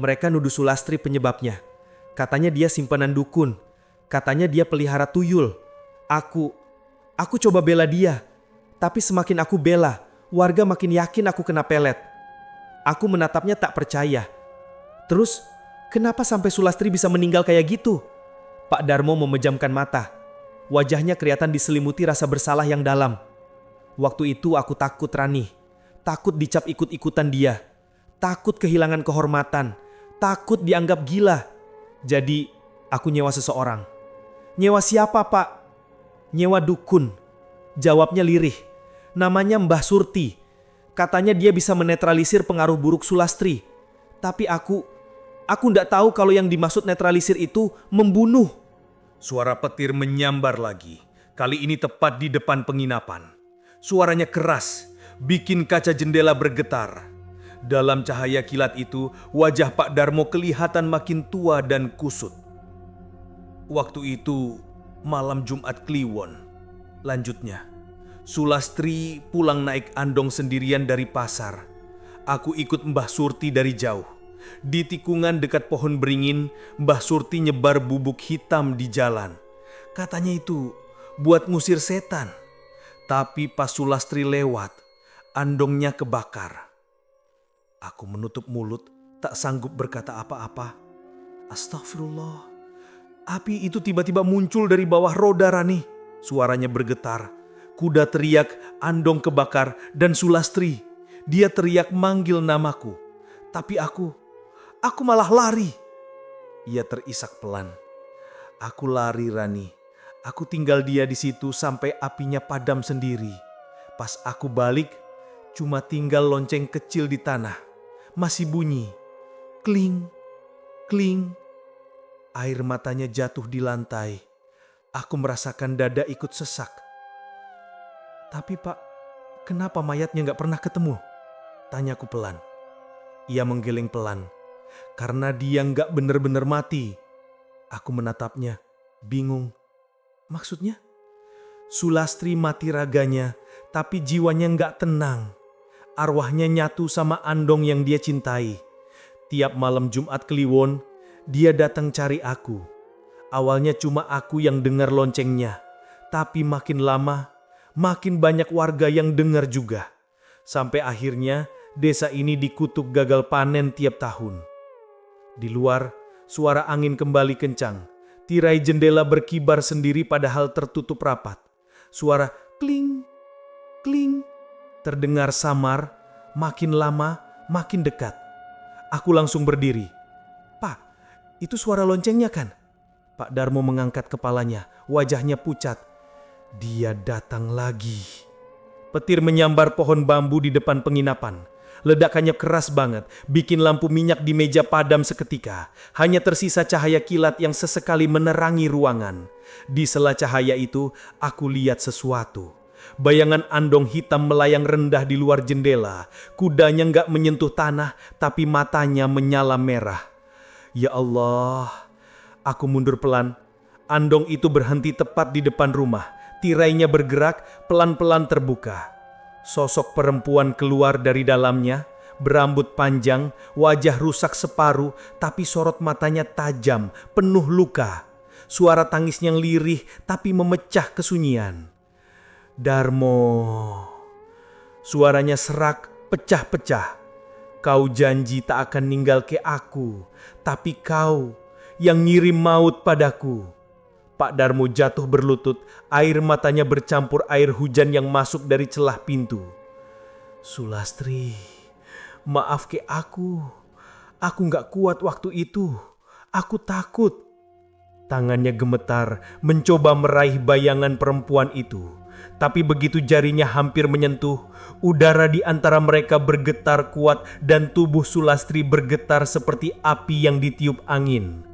"Mereka nuduh Sulastri penyebabnya. Katanya dia simpanan dukun. Katanya dia pelihara tuyul. Aku coba bela dia. Tapi semakin aku bela, warga makin yakin aku kena pelet." Aku menatapnya tak percaya. "Terus, kenapa sampai Sulastri bisa meninggal kayak gitu?" Pak Darmo memejamkan mata. Wajahnya kelihatan diselimuti rasa bersalah yang dalam. "Waktu itu aku takut, Rani. Takut dicap ikut-ikutan dia. Takut kehilangan kehormatan. Takut dianggap gila. Jadi aku nyewa seseorang." "Nyewa siapa, Pak?" "Nyewa dukun." Jawabnya lirih. "Namanya Mbah Surti. Katanya dia bisa menetralisir pengaruh buruk Sulastri. Tapi aku ndak tahu kalau yang dimaksud netralisir itu membunuh." Suara petir menyambar lagi. Kali ini tepat di depan penginapan. Suaranya keras, bikin kaca jendela bergetar. Dalam cahaya kilat itu, wajah Pak Darmo kelihatan makin tua dan kusut. "Waktu itu, malam Jumat Kliwon," lanjutnya. "Sulastri pulang naik andong sendirian dari pasar. Aku ikut Mbah Surti dari jauh. Di tikungan dekat pohon beringin, Mbah Surti nyebar bubuk hitam di jalan. Katanya itu buat ngusir setan. Tapi pas Sulastri lewat, andongnya kebakar. Aku menutup mulut, tak sanggup berkata apa-apa. Astagfirullah. Api itu tiba-tiba muncul dari bawah roda Rani. Suaranya bergetar. Kuda teriak, andong kebakar, dan Sulastri. Dia teriak manggil namaku. Tapi aku malah lari. Ia terisak pelan. Aku lari Rani. Aku tinggal dia di situ sampai apinya padam sendiri. Pas aku balik, cuma tinggal lonceng kecil di tanah. Masih bunyi. Kling, kling. Air matanya jatuh di lantai. Aku merasakan dada ikut sesak. Tapi Pak, kenapa mayatnya gak pernah ketemu? Tanyaku pelan. Ia menggeleng pelan. Karena dia gak benar-benar mati. Aku menatapnya, bingung. Maksudnya? Sulastri mati raganya, tapi jiwanya gak tenang. Arwahnya nyatu sama andong yang dia cintai. Tiap malam Jumat Kliwon, dia datang cari aku. Awalnya cuma aku yang dengar loncengnya. Tapi makin lama, makin banyak warga yang dengar juga. Sampai akhirnya desa ini dikutuk gagal panen tiap tahun. Di luar, suara angin kembali kencang. Tirai jendela berkibar sendiri padahal tertutup rapat. Suara kling, kling terdengar samar, makin lama makin dekat. Aku langsung berdiri. Pak, itu suara loncengnya kan? Pak Darmo mengangkat kepalanya, wajahnya pucat. Dia datang lagi. Petir menyambar pohon bambu di depan penginapan. Ledakannya keras banget, bikin lampu minyak di meja padam seketika. Hanya tersisa cahaya kilat yang sesekali menerangi ruangan. Di sela cahaya itu, aku lihat sesuatu. Bayangan andong hitam melayang rendah di luar jendela. Kudanya nggak menyentuh tanah, tapi matanya menyala merah. Ya Allah, aku mundur pelan. Andong itu berhenti tepat di depan rumah. Tirainya bergerak, pelan-pelan terbuka. Sosok perempuan keluar dari dalamnya, berambut panjang, wajah rusak separuh, tapi sorot matanya tajam, penuh luka. Suara tangisnya lirih, tapi memecah kesunyian. Darmo. Suaranya serak, pecah-pecah. Kau janji tak akan ninggal ke aku, tapi kau yang ngirim maut padaku. Pak Darmo jatuh berlutut, air matanya bercampur air hujan yang masuk dari celah pintu. Sulastri, maaf ke aku. Aku gak kuat waktu itu. Aku takut. Tangannya gemetar, mencoba meraih bayangan perempuan itu. Tapi begitu jarinya hampir menyentuh, udara di antara mereka bergetar kuat dan tubuh Sulastri bergetar seperti api yang ditiup angin.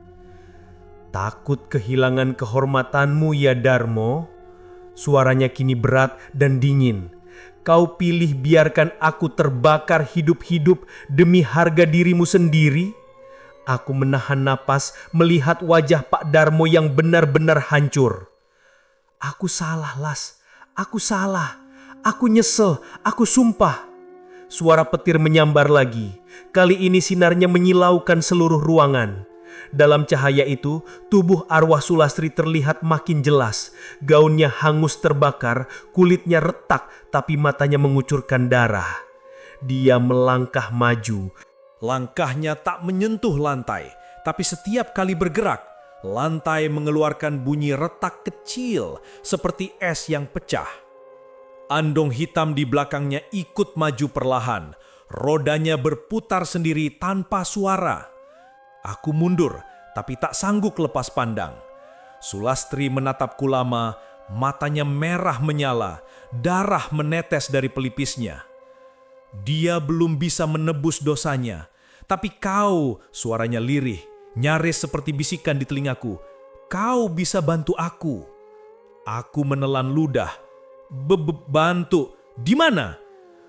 Takut kehilangan kehormatanmu ya Darmo? Suaranya kini berat dan dingin. Kau pilih biarkan aku terbakar hidup-hidup demi harga dirimu sendiri? Aku menahan napas melihat wajah Pak Darmo yang benar-benar hancur. Aku salah, Las. Aku salah. Aku nyesel. Aku sumpah. Suara petir menyambar lagi. Kali ini sinarnya menyilaukan seluruh ruangan. Dalam cahaya itu, tubuh arwah Sulastri terlihat makin jelas. Gaunnya hangus terbakar, kulitnya retak, tapi matanya mengucurkan darah. Dia melangkah maju. Langkahnya tak menyentuh lantai, tapi setiap kali bergerak, lantai mengeluarkan bunyi retak kecil seperti es yang pecah. Andong hitam di belakangnya ikut maju perlahan. Rodanya berputar sendiri tanpa suara. Aku mundur, tapi tak sanggup lepas pandang. Sulastri menatapku lama, matanya merah menyala, darah menetes dari pelipisnya. Dia belum bisa menebus dosanya, tapi kau, suaranya lirih, nyaris seperti bisikan di telingaku. Kau bisa bantu aku. Aku menelan ludah. Bantu? Di mana?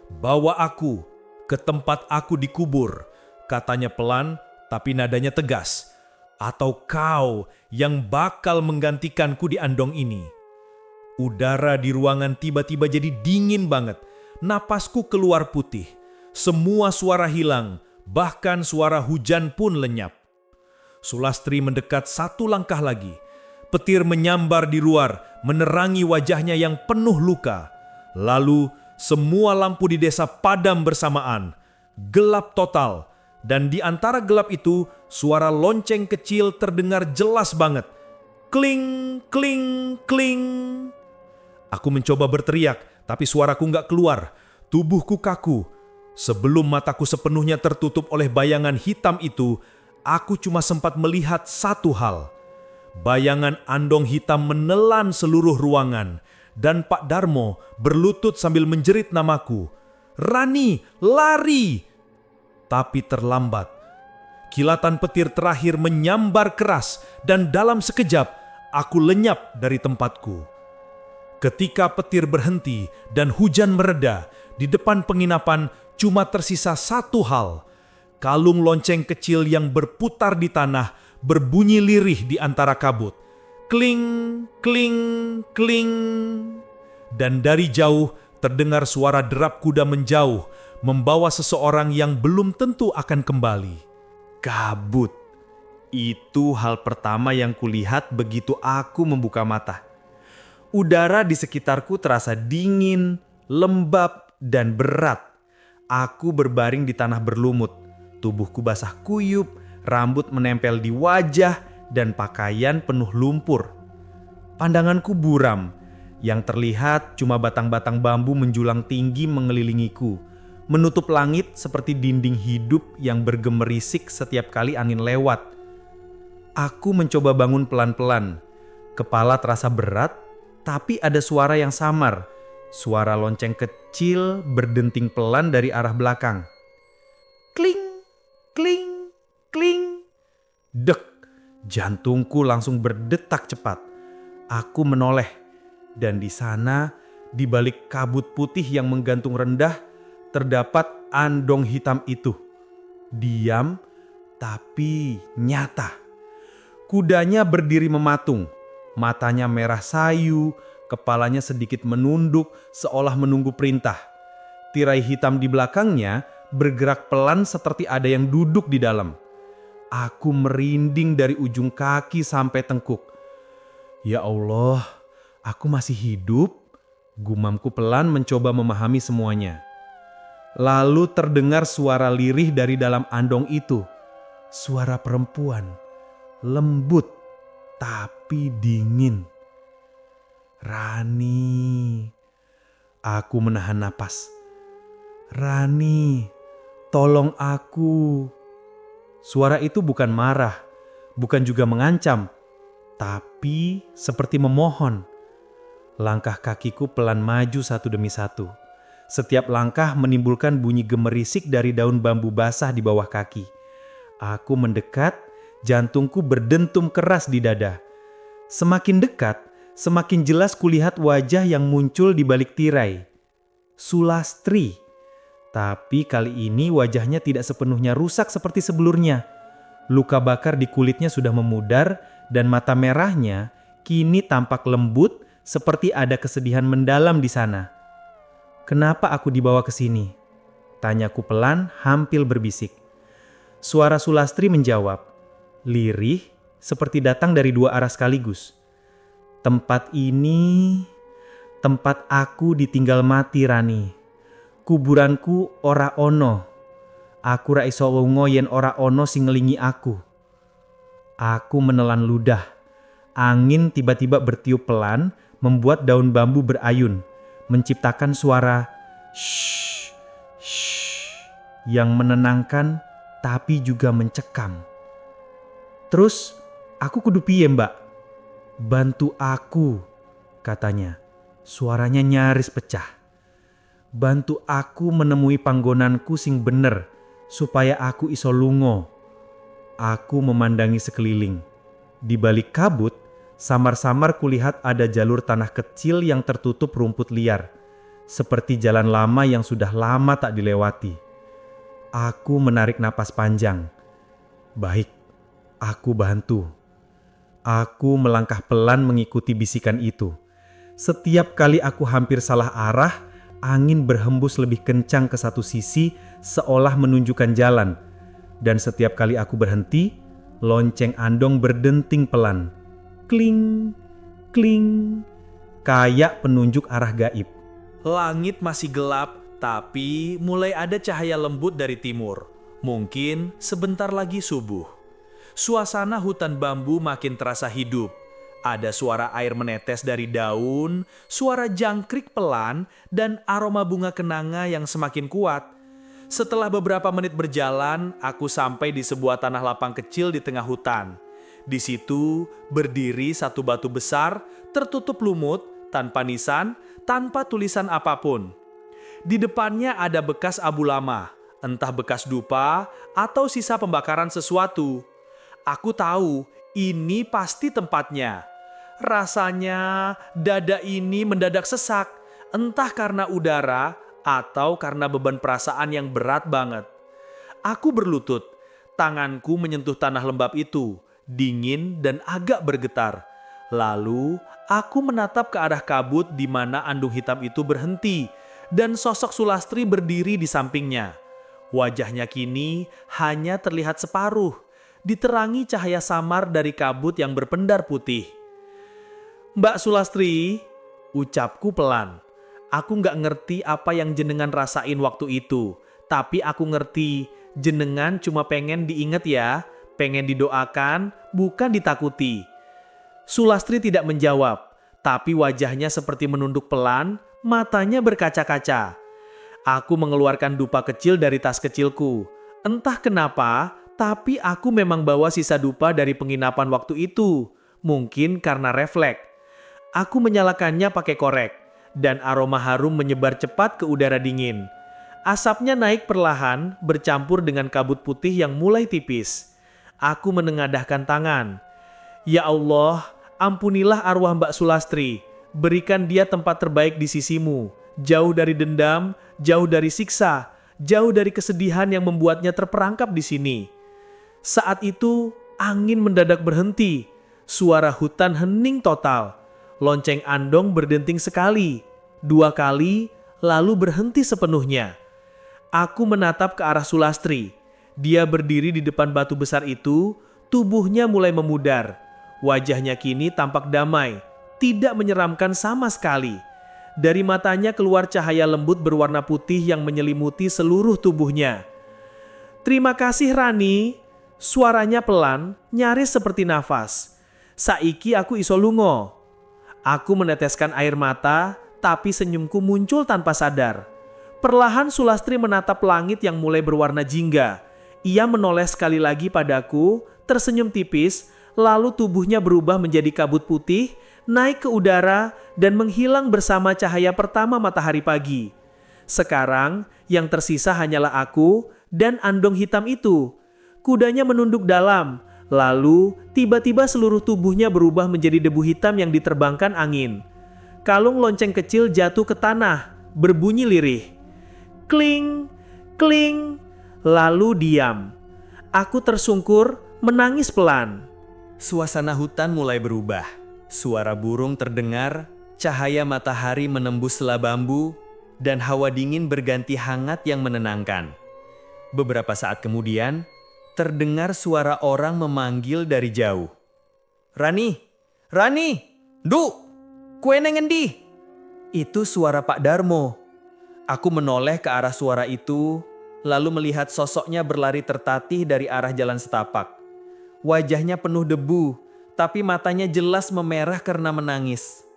Bawa aku ke tempat aku dikubur, katanya pelan, tapi nadanya tegas. Atau kau yang bakal menggantikanku di andong ini. Udara di ruangan tiba-tiba jadi dingin banget. Napasku keluar putih. Semua suara hilang. Bahkan suara hujan pun lenyap. Sulastri mendekat satu langkah lagi. Petir menyambar di luar, menerangi wajahnya yang penuh luka. Lalu semua lampu di desa padam bersamaan. Gelap total. Dan di antara gelap itu, suara lonceng kecil terdengar jelas banget. Kling, kling, kling. Aku mencoba berteriak, tapi suaraku nggak keluar. Tubuhku kaku. Sebelum mataku sepenuhnya tertutup oleh bayangan hitam itu, aku cuma sempat melihat satu hal. Bayangan andong hitam menelan seluruh ruangan, dan Pak Darmo berlutut sambil menjerit namaku. "Rani, lari!" Tapi terlambat. Kilatan petir terakhir menyambar keras, dan dalam sekejap aku lenyap dari tempatku. Ketika petir berhenti dan hujan mereda, di depan penginapan cuma tersisa satu hal. Kalung lonceng kecil yang berputar di tanah berbunyi lirih di antara kabut. Kling, kling, kling. Dan dari jauh terdengar suara derap kuda menjauh, membawa seseorang yang belum tentu akan kembali. Kabut. Itu hal pertama yang kulihat begitu aku membuka mata. Udara di sekitarku terasa dingin, lembab, dan berat. Aku berbaring di tanah berlumut. Tubuhku basah kuyup, rambut menempel di wajah, dan pakaian penuh lumpur. Pandanganku buram. Yang terlihat cuma batang-batang bambu menjulang tinggi mengelilingiku, menutup langit seperti dinding hidup yang bergemerisik setiap kali angin lewat. Aku mencoba bangun pelan-pelan. Kepala terasa berat, tapi ada suara yang samar. Suara lonceng kecil berdenting pelan dari arah belakang. Kling, kling, kling. Dek, jantungku langsung berdetak cepat. Aku menoleh, dan di sana, di balik kabut putih yang menggantung rendah, terdapat andong hitam itu. Diam, tapi nyata. Kudanya berdiri mematung, matanya merah sayu, kepalanya sedikit menunduk seolah menunggu perintah. Tirai hitam di belakangnya bergerak pelan seperti ada yang duduk di dalam. Aku merinding dari ujung kaki sampai tengkuk. Ya Allah, aku masih hidup? Gumamku pelan mencoba memahami semuanya. Lalu terdengar suara lirih dari dalam andong itu. Suara perempuan, lembut tapi dingin. Rani. Aku menahan napas. Rani, tolong aku. Suara itu bukan marah, bukan juga mengancam, tapi seperti memohon. Langkah kakiku pelan maju satu demi satu. Setiap langkah menimbulkan bunyi gemerisik dari daun bambu basah di bawah kaki. Aku mendekat, jantungku berdentum keras di dada. Semakin dekat, semakin jelas kulihat wajah yang muncul di balik tirai. Sulastri. Tapi kali ini wajahnya tidak sepenuhnya rusak seperti sebelumnya. Luka bakar di kulitnya sudah memudar dan mata merahnya kini tampak lembut seperti ada kesedihan mendalam di sana. Kenapa aku dibawa ke sini? Tanyaku pelan, hampir berbisik. Suara Sulastri menjawab, lirih seperti datang dari dua arah sekaligus. Tempat ini, tempat aku ditinggal mati, Rani. Kuburanku ora ono. Aku ra iso lunga yen ora ono sing ngelingi aku. Aku menelan ludah. Angin tiba-tiba bertiup pelan, membuat daun bambu berayun, menciptakan suara shh, shh, yang menenangkan tapi juga mencekam. Terus, aku kudu piye, Mbak? Bantu aku, katanya. Suaranya nyaris pecah. Bantu aku menemui panggonanku sing bener, supaya aku iso lungo. Aku memandangi sekeliling. Di balik kabut, samar-samar kulihat ada jalur tanah kecil yang tertutup rumput liar, seperti jalan lama yang sudah lama tak dilewati. Aku menarik napas panjang. Baik, aku bantu. Aku melangkah pelan mengikuti bisikan itu. Setiap kali aku hampir salah arah, angin berhembus lebih kencang ke satu sisi seolah menunjukkan jalan. Dan setiap kali aku berhenti, lonceng Andong berdenting pelan. Kling, kling, kayak penunjuk arah gaib. Langit masih gelap, tapi mulai ada cahaya lembut dari timur. Mungkin sebentar lagi subuh. Suasana hutan bambu makin terasa hidup. Ada suara air menetes dari daun, suara jangkrik pelan, dan aroma bunga kenanga yang semakin kuat. Setelah beberapa menit berjalan, aku sampai di sebuah tanah lapang kecil di tengah hutan. Di situ berdiri satu batu besar, tertutup lumut, tanpa nisan, tanpa tulisan apapun. Di depannya ada bekas abu lama, entah bekas dupa atau sisa pembakaran sesuatu. Aku tahu ini pasti tempatnya. Rasanya dada ini mendadak sesak, entah karena udara atau karena beban perasaan yang berat banget. Aku berlutut, tanganku menyentuh tanah lembab itu, dingin dan agak bergetar. Lalu aku menatap ke arah kabut di mana andung hitam itu berhenti dan sosok Sulastri berdiri di sampingnya. Wajahnya kini hanya terlihat separuh, diterangi cahaya samar dari kabut yang berpendar putih. "Mbak Sulastri," ucapku pelan. Aku nggak ngerti apa yang jenengan rasain waktu itu, tapi aku ngerti jenengan cuma pengen diingat ya, pengen didoakan, bukan ditakuti. Sulastri tidak menjawab, tapi wajahnya seperti menunduk pelan, matanya berkaca-kaca. Aku mengeluarkan dupa kecil dari tas kecilku. Entah kenapa, tapi aku memang bawa sisa dupa dari penginapan waktu itu. Mungkin karena refleks. Aku menyalakannya pakai korek, dan aroma harum menyebar cepat ke udara dingin. Asapnya naik perlahan, bercampur dengan kabut putih yang mulai tipis. Aku menengadahkan tangan. "Ya Allah, ampunilah arwah Mbak Sulastri. Berikan dia tempat terbaik di sisimu, jauh dari dendam, jauh dari siksa, jauh dari kesedihan yang membuatnya terperangkap di sini." Saat itu, angin mendadak berhenti. Suara hutan hening total. Lonceng Andong berdenting sekali, 2 kali, lalu berhenti sepenuhnya. Aku menatap ke arah Sulastri. Dia berdiri di depan batu besar itu, tubuhnya mulai memudar. Wajahnya kini tampak damai, tidak menyeramkan sama sekali. Dari matanya keluar cahaya lembut berwarna putih yang menyelimuti seluruh tubuhnya. "Terima kasih Rani." Suaranya pelan, nyaris seperti nafas. "Saiki aku iso lungo." Aku meneteskan air mata, tapi senyumku muncul tanpa sadar. Perlahan Sulastri menatap langit yang mulai berwarna jingga. Ia menoleh sekali lagi padaku, tersenyum tipis, lalu tubuhnya berubah menjadi kabut putih, naik ke udara, dan menghilang bersama cahaya pertama matahari pagi. Sekarang, yang tersisa hanyalah aku dan Andong hitam itu. Kudanya menunduk dalam, lalu tiba-tiba seluruh tubuhnya berubah menjadi debu hitam yang diterbangkan angin. Kalung lonceng kecil jatuh ke tanah, berbunyi lirih. Kling, kling, lalu diam. Aku tersungkur, menangis pelan. Suasana hutan mulai berubah. Suara burung terdengar, cahaya matahari menembus sela bambu, dan hawa dingin berganti hangat yang menenangkan. Beberapa saat kemudian, terdengar suara orang memanggil dari jauh. "Rani, Rani, Du, kue nengendi?" Itu suara Pak Darmo. Aku menoleh ke arah suara itu, lalu melihat sosoknya berlari tertatih dari arah jalan setapak. Wajahnya penuh debu, tapi matanya jelas memerah karena menangis.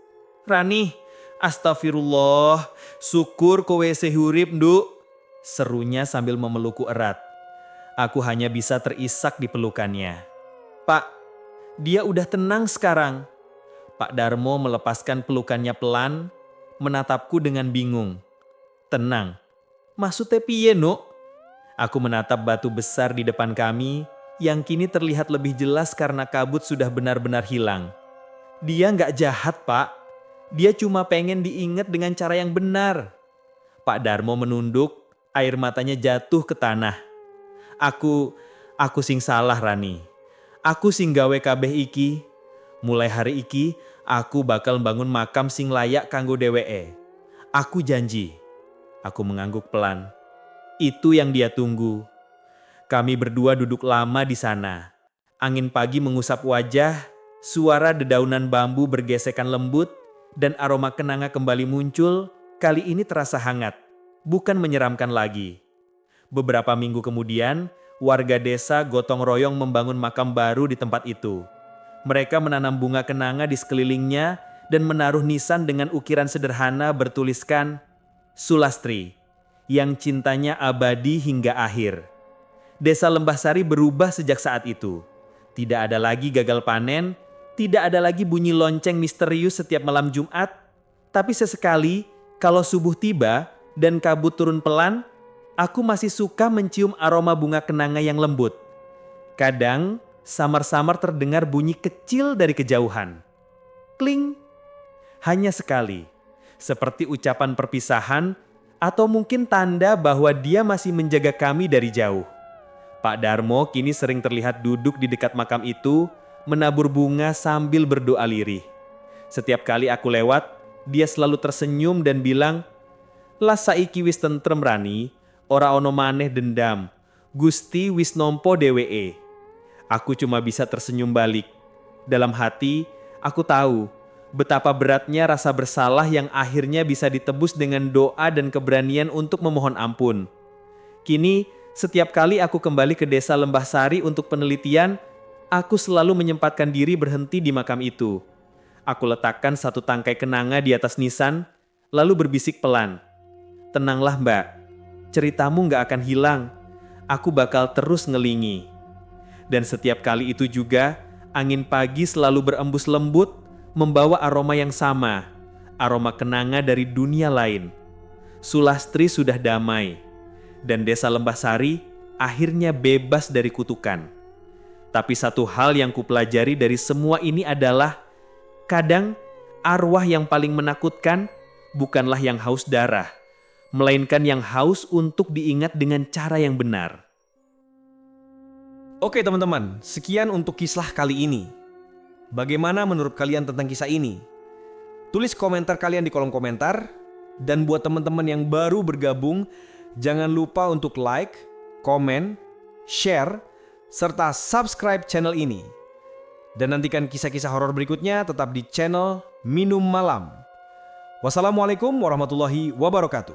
"Rani, astagfirullah, syukur kowe sehurip, Du," serunya sambil memelukku erat. Aku hanya bisa terisak di pelukannya. "Pak, dia udah tenang sekarang." Pak Darmo melepaskan pelukannya pelan, menatapku dengan bingung. "Tenang? Maksudnya piye, Nuk?" Aku menatap batu besar di depan kami, yang kini terlihat lebih jelas karena kabut sudah benar-benar hilang. "Dia nggak jahat, Pak. Dia cuma pengen diingat dengan cara yang benar." Pak Darmo menunduk, air matanya jatuh ke tanah. Aku sing salah, Rani. Aku sing gawe kabeh iki. Mulai hari iki, aku bakal bangun makam sing layak kanggo dheweke. Aku janji. Aku mengangguk pelan. Itu yang dia tunggu. Kami berdua duduk lama di sana. Angin pagi mengusap wajah, suara dedaunan bambu bergesekan lembut, dan aroma kenanga kembali muncul. Kali ini terasa hangat, bukan menyeramkan lagi. Beberapa minggu kemudian, warga desa gotong royong membangun makam baru di tempat itu. Mereka menanam bunga kenanga di sekelilingnya dan menaruh nisan dengan ukiran sederhana bertuliskan Sulastri, yang cintanya abadi hingga akhir. Desa Lembah Sari berubah sejak saat itu. Tidak ada lagi gagal panen, tidak ada lagi bunyi lonceng misterius setiap malam Jumat, tapi sesekali kalau subuh tiba dan kabut turun pelan, aku masih suka mencium aroma bunga kenanga yang lembut. Kadang samar-samar terdengar bunyi kecil dari kejauhan. Kling! Hanya sekali, seperti ucapan perpisahan atau mungkin tanda bahwa dia masih menjaga kami dari jauh. Pak Darmo kini sering terlihat duduk di dekat makam itu, menabur bunga sambil berdoa lirih. Setiap kali aku lewat, dia selalu tersenyum dan bilang, "Las saiki wis tentrem Rani, ora ono maneh dendam, Gusti wis nompo dheweke." Aku cuma bisa tersenyum balik. Dalam hati, aku tahu betapa beratnya rasa bersalah yang akhirnya bisa ditebus dengan doa dan keberanian untuk memohon ampun. Kini, setiap kali aku kembali ke desa Lembah Sari untuk penelitian, aku selalu menyempatkan diri berhenti di makam itu. Aku letakkan satu tangkai kenanga di atas nisan, lalu berbisik pelan. "Tenanglah Mbak, ceritamu nggak akan hilang. Aku bakal terus ngelingi." Dan setiap kali itu juga, angin pagi selalu berembus lembut, membawa aroma yang sama, aroma kenanga dari dunia lain. Sulastri sudah damai. Dan desa Lembah Sari akhirnya bebas dari kutukan. Tapi satu hal yang kupelajari dari semua ini adalah, kadang arwah yang paling menakutkan bukanlah yang haus darah, melainkan yang haus untuk diingat dengan cara yang benar. Oke teman-teman, sekian untuk kisah kali ini. Bagaimana menurut kalian tentang kisah ini? Tulis komentar kalian di kolom komentar. Dan buat teman-teman yang baru bergabung, jangan lupa untuk like, komen, share, serta subscribe channel ini. Dan nantikan kisah-kisah horor berikutnya tetap di channel Minum Malam. Wassalamualaikum warahmatullahi wabarakatuh.